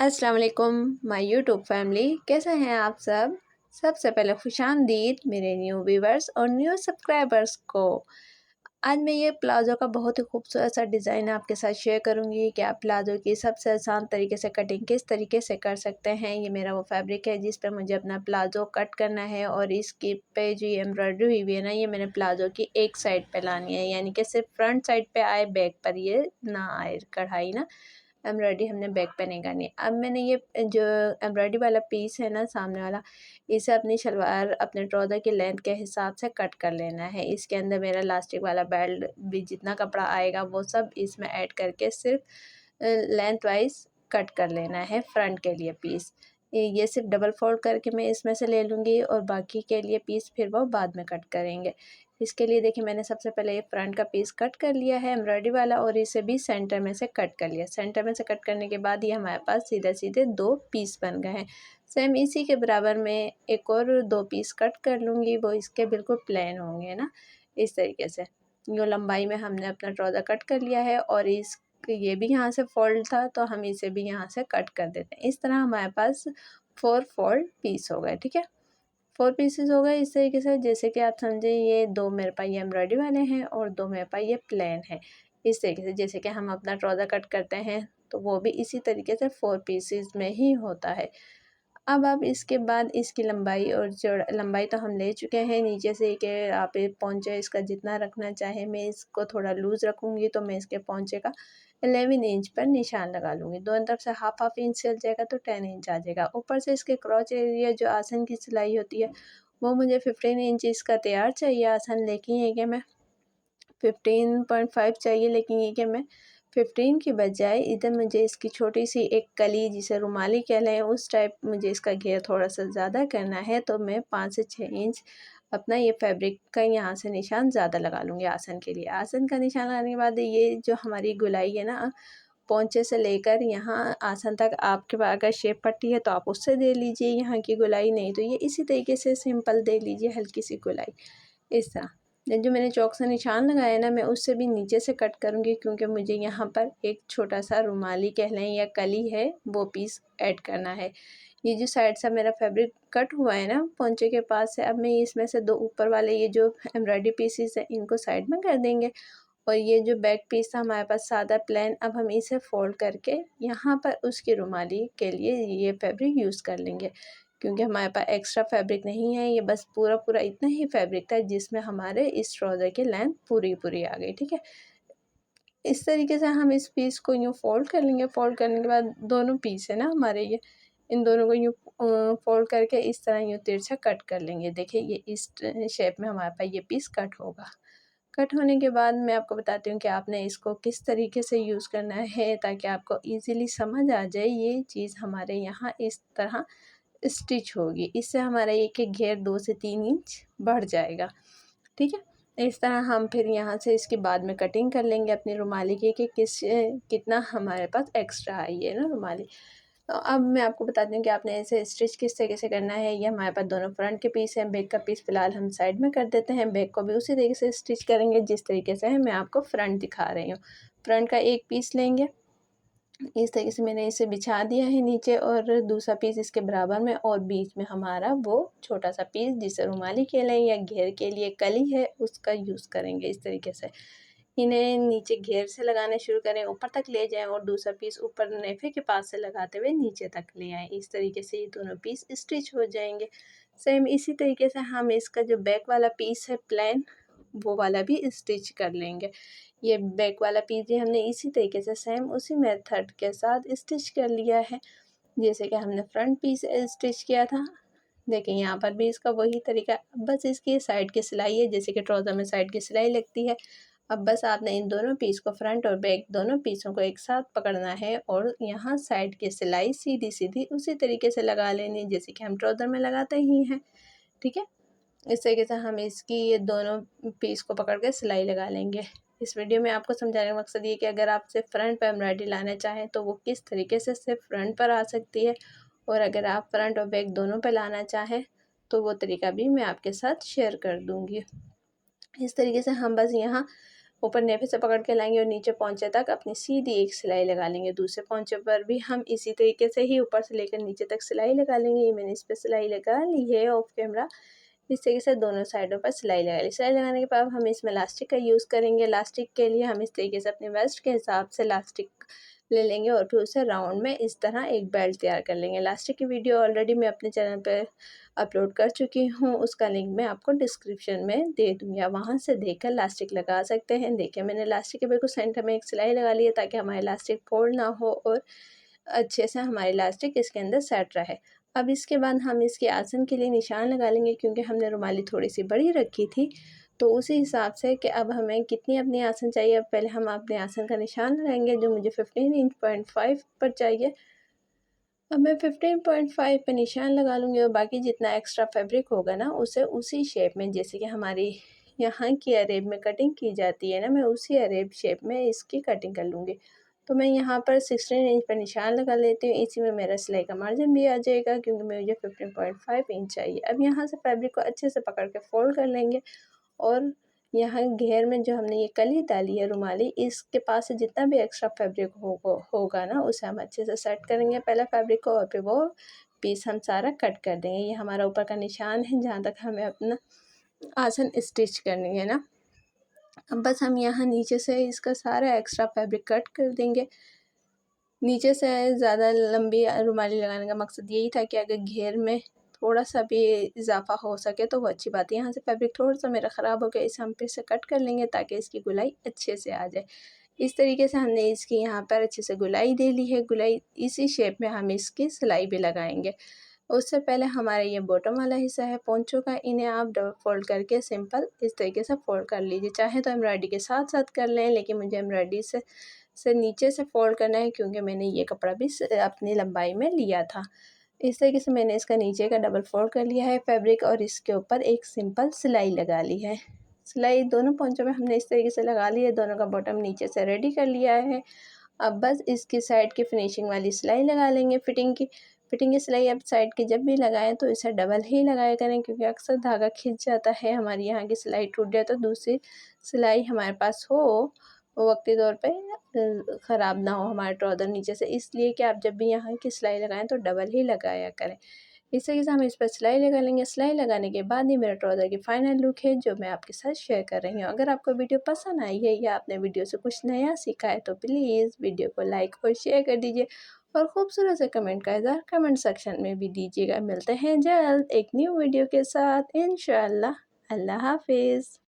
अस्सलाम वालेकुम my YouTube family, कैसे हैं आप सब। सबसे पहले खुशामदीद मेरे न्यू व्यूवर्स और न्यू सब्सक्राइबर्स को। आज मैं ये प्लाज़ो का बहुत ही खूबसूरत सा डिज़ाइन आपके साथ शेयर करूंगी कि आप प्लाज़ो की सबसे आसान तरीके से कटिंग किस तरीके से कर सकते हैं। ये मेरा वो फैब्रिक है जिस पर मुझे अपना प्लाज़ो कट करना है और इसकी पे जो एम्ब्रॉयडरी हुई हुई है ना, ये मैंने प्लाज़ो की एक साइड पे लानी है, यानी कि सिर्फ फ्रंट साइड पे आए, बैक पर ये ना आए कढ़ाई ना। एम्ब्रॉयडरी हमने बैक पे नहीं करनी। अब मैंने ये जो एम्ब्रॉयडरी वाला पीस है ना सामने वाला, इसे अपनी शलवार अपने ट्राउज़र की लेंथ के हिसाब से कट कर लेना है। इसके अंदर मेरा लास्टिक वाला बेल्ट भी जितना कपड़ा आएगा वो सब इसमें ऐड करके सिर्फ लेंथ वाइज कट कर लेना है फ्रंट के लिए पीस। ये सिर्फ डबल फोल्ड करके मैं इसमें से ले लूँगी और बाकी के लिए पीस फिर वो बाद में कट करेंगे। इसके लिए देखिए मैंने सबसे पहले ये फ्रंट का पीस कट कर लिया है एम्ब्रॉयडरी वाला और इसे भी सेंटर में से कट कर लिया। सेंटर में से कट करने के बाद ये हमारे पास सीधे सीधे 2 पीस बन गए हैं। सेम इसी के बराबर में एक और 2 पीस कट कर लूँगी, वो इसके बिल्कुल प्लेन होंगे ना, इस तरीके से। जो लंबाई में हमने अपना ट्राउज़र कट कर लिया है और ये भी यहाँ से फोल्ड था तो हम इसे भी यहाँ से कट कर देते हैं। इस तरह हमारे पास 4 फोल्ड पीस हो गए, ठीक है। 4 पीसेस हो गए इस तरीके से, जैसे कि आप समझे ये 2 मेरे पास ये एम्ब्रॉयडरी वाले हैं और 2 मेरे पास ये प्लेन है। इस तरीके से जैसे कि हम अपना ट्राउज़र कट करते हैं तो वो भी इसी तरीके से 4 पीसेस में ही होता है। अब इसके बाद इसकी लंबाई और लंबाई तो हम ले चुके हैं नीचे से कि आप पोंचे इसका जितना रखना चाहें। मैं इसको थोड़ा लूज़ रखूँगी तो मैं इसके पोंचे का 11 इंच पर निशान लगा लूँगी। दोनों तरफ से हाफ इंच चल जाएगा तो 10 इंच आ जाएगा। ऊपर से इसके क्रॉच एरिया जो आसन की सिलाई होती है वो मुझे 15 इंच इसका तैयार चाहिए आसन, लेकिन ये कि मैं 15.5 चाहिए, लेकिन ये कि मैं 15 की बजाय इधर मुझे इसकी छोटी सी एक कली जिसे रुमाली कह लें उस टाइप मुझे इसका घेर थोड़ा सा ज़्यादा करना है, तो मैं 5 से 6 इंच अपना ये फैब्रिक का यहाँ से निशान ज़्यादा लगा लूँगी आसन के लिए। आसन का निशान लगाने के बाद ये जो हमारी गुलाई है ना, पोंचे से लेकर यहाँ आसन तक आपके पास अगर शेप पट्टी है तो आप उससे दे लीजिए यहाँ की गुलाई, नहीं तो ये इसी तरीके से सिंपल दे लीजिए हल्की सी गुलाई इस तरह। जो मैंने चौक से निशान लगाया ना, मैं उससे भी नीचे से कट करूँगी क्योंकि मुझे यहाँ पर एक छोटा सा रुमाली कह लें या कली है वो पीस ऐड करना है। ये जो साइड से मेरा फैब्रिक कट हुआ है ना पोंचे के पास से, अब मैं इसमें से 2 ऊपर वाले ये जो एम्ब्रॉयडरी पीसेस हैं इनको साइड में कर देंगे और ये जो बैक पीस था हमारे पास सादा प्लेन, अब हम इसे फोल्ड करके यहाँ पर उसकी रुमाली के लिए ये फैब्रिक यूज़ कर लेंगे क्योंकि हमारे पास एक्स्ट्रा फैब्रिक नहीं है। ये बस पूरा इतना ही फैब्रिक था जिसमें हमारे इस ट्राउज़र की लेंथ पूरी आ गई, ठीक है। इस तरीके से हम इस पीस को यूँ फोल्ड कर लेंगे। फोल्ड करने के बाद दोनों पीस है ना हमारे ये, इन दोनों को यूँ फोल्ड करके इस तरह यूँ तिरछा कट कर लेंगे। देखिए ये इस शेप में हमारे पास ये पीस कट होगा। कट होने के बाद मैं आपको बताती हूँ कि आपने इसको किस तरीके से यूज़ करना है ताकि आपको ईज़िली समझ आ जाए। ये चीज़ हमारे यहाँ इस तरह स्टिच होगी, इससे हमारा एक घेर 2 से 3 इंच बढ़ जाएगा, ठीक है। इस तरह हम फिर यहाँ से इसके बाद में कटिंग कर लेंगे अपनी रुमाली की कि कितना हमारे पास एक्स्ट्रा आई है ना रुमाली। तो अब मैं आपको बताती हूँ कि आपने इसे स्टिच किस तरीके से करना है। ये हमारे पास दोनों फ्रंट के पीस हैं, बैक का पीस फ़िलहाल हम साइड में कर देते हैं। बैक को भी उसी तरीके से स्टिच करेंगे जिस तरीके से है मैं आपको फ्रंट दिखा रही हूँ। फ्रंट का एक पीस लेंगे, इस तरीके से मैंने इसे बिछा दिया है नीचे और दूसरा पीस इसके बराबर में और बीच में हमारा वो छोटा सा पीस जिसे रुमाली के लिए या घेर के लिए कली है उसका यूज़ करेंगे। इस तरीके से इन्हें नीचे घेर से लगाने शुरू करें, ऊपर तक ले जाएं और दूसरा पीस ऊपर नेफे के पास से लगाते हुए नीचे तक ले आएँ। इस तरीके से ये दोनों पीस स्टिच हो जाएंगे। सेम इसी तरीके से हम इसका जो बैक वाला पीस है प्लेन, वो वाला भी स्टिच कर लेंगे। ये बैक वाला पीस भी हमने इसी तरीके से सेम उसी मेथड के साथ स्टिच कर लिया है जैसे कि हमने फ्रंट पीस स्टिच किया था। देखिए यहाँ पर भी इसका वही तरीका, बस इसकी साइड की सिलाई है जैसे कि ट्राउज़र में साइड की सिलाई लगती है। अब बस आपने इन दोनों पीस को फ्रंट और बैक दोनों पीसों को एक साथ पकड़ना है और यहाँ साइड की सिलाई सीधी उसी तरीके से लगा लेनी जैसे कि हम ट्राउज़र में लगाते ही हैं, ठीक है। इस तरीके से हम इसकी ये दोनों पीस को पकड़ के सिलाई लगा लेंगे। इस वीडियो में आपको समझाने का मकसद ये कि अगर आप सिर्फ फ्रंट पर एम्ब्रॉयडरी लाना चाहें तो वो किस तरीके से सिर्फ फ्रंट पर आ सकती है और अगर आप फ्रंट और बैक दोनों पर लाना चाहें तो वो तरीका भी मैं आपके साथ शेयर कर दूँगी। इस तरीके से हम बस यहाँ ऊपर नेफे से पकड़ के लाएंगे और नीचे पोंचे तक अपनी सीधी एक सिलाई लगा लेंगे। दूसरे पोंचे पर भी हम इसी तरीके से ही ऊपर से लेकर नीचे तक सिलाई लगा लेंगे। ये मैंने इस पर सिलाई लगा ली है ऑफ कैमरा। इस तरीके से दोनों साइडों पर सिलाई लगा ली। सिलाई लगाने के बाद हम इसमें लास्टिक का यूज़ करेंगे। लास्टिक के लिए हम इस तरीके से अपने वेस्ट के हिसाब से लास्टिक ले लेंगे और फिर उसे राउंड में इस तरह एक बेल्ट तैयार कर लेंगे। लास्टिक की वीडियो ऑलरेडी मैं अपने चैनल पर अपलोड कर चुकी हूँ, उसका लिंक मैं आपको डिस्क्रिप्शन में दे दूँगी, आप वहाँ से देखकर लास्टिक लगा सकते हैं। देखिए मैंने लास्टिक के बिल्कुल सेंटर में एक सिलाई लगा ली है ताकि हमारी लास्टिक फोल्ड ना हो और अच्छे से हमारी लास्टिक इसके अंदर सेट रहे। अब इसके बाद हम इसके आसन के लिए निशान लगा लेंगे, क्योंकि हमने रुमाली थोड़ी सी बड़ी रखी थी, तो उसी हिसाब से कि अब हमें कितनी अपनी आसन चाहिए। अब पहले हम अपने आसन का निशान लगाएंगे जो मुझे 15 इंच 0.5 पर चाहिए। अब मैं 15.5 पे निशान लगा लूँगी और बाकी जितना एक्स्ट्रा फैब्रिक होगा ना उसे उसी शेप में, जैसे कि हमारी यहाँ की अरेब में कटिंग की जाती है ना, मैं उसी अरेब शेप में इसकी कटिंग कर लूँगी। तो मैं यहाँ पर 16 इंच पर निशान लगा लेती हूँ। इसी में मेरा सिलाई का मार्जिन भी आ जाएगा, क्योंकि मुझे 15.5 इंच चाहिए। अब यहाँ से फैब्रिक को अच्छे से पकड़ के फोल्ड कर लेंगे और यहाँ घेर में जो हमने ये कली डाली है रुमाली, इसके पास से जितना भी एक्स्ट्रा फैब्रिक होगा ना उसे हम अच्छे से सेट करेंगे पहले फैब्रिक को, और फिर वो पीस हम सारा कट कर देंगे। ये हमारा ऊपर का निशान है जहाँ तक हमें अपना आसन स्टिच करनी है ना। अब बस हम यहाँ नीचे से इसका सारा एक्स्ट्रा फैब्रिक कट कर देंगे। नीचे से ज़्यादा लंबी रुमाली लगाने का मकसद यही था कि अगर घेर में थोड़ा सा भी इजाफा हो सके तो वो अच्छी बात है। यहाँ से फैब्रिक थोड़ा सा मेरा ख़राब हो गया, इसे हम फिर से कट कर लेंगे ताकि इसकी गुलाई अच्छे से आ जाए। इस तरीके से हमने इसकी यहाँ पर अच्छे से गुलाई दे ली है। गुलाई इसी शेप में हम इसकी सिलाई भी लगाएंगे। उससे पहले हमारा ये बॉटम वाला हिस्सा है पोंचों का, इन्हें आप डबल फोल्ड करके सिंपल इस तरीके से फोल्ड कर लीजिए। चाहे तो एम्ब्रॉयडरी के साथ साथ कर लें, लेकिन मुझे एम्ब्रॉयडरी से नीचे से फोल्ड करना है, क्योंकि मैंने ये कपड़ा भी अपनी लंबाई में लिया था। इस तरीके से मैंने इसका नीचे का डबल फोल्ड कर लिया है फैब्रिक और इसके ऊपर एक सिंपल सिलाई लगा ली है। सिलाई दोनों पोंचों में हमने इस तरीके से लगा ली है, दोनों का बॉटम नीचे से रेडी कर लिया है। अब बस इसकी साइड की फिनिशिंग वाली सिलाई लगा लेंगे। फिटिंग की सिलाई अब साइड की जब भी लगाएं तो इसे डबल ही लगाया करें, क्योंकि अक्सर धागा खिंच जाता है, हमारी यहाँ की सिलाई टूट जाए तो दूसरी सिलाई हमारे पास हो वो वक्ती तौर पे ख़राब ना हो हमारा ट्राउज़र नीचे से। इसलिए कि आप जब भी यहाँ की सिलाई लगाएं तो डबल ही लगाया करें। इस तरीके से हम इस पर सिलाई लगा लेंगे। सिलाई लगाने के बाद ही मेरा ट्राउज़र की फ़ाइनल लुक है जो मैं आपके साथ शेयर कर रही हूँ। अगर आपको वीडियो पसंद आई है या आपने वीडियो से कुछ नया सीखा है तो प्लीज़ वीडियो को लाइक और शेयर कर दीजिए और खूबसूरत से कमेंट का इज़हार कमेंट सेक्शन में भी दीजिएगा। मिलते हैं जल्द एक न्यू वीडियो के साथ इंशाअल्लाह। अल्लाह हाफ़िज़।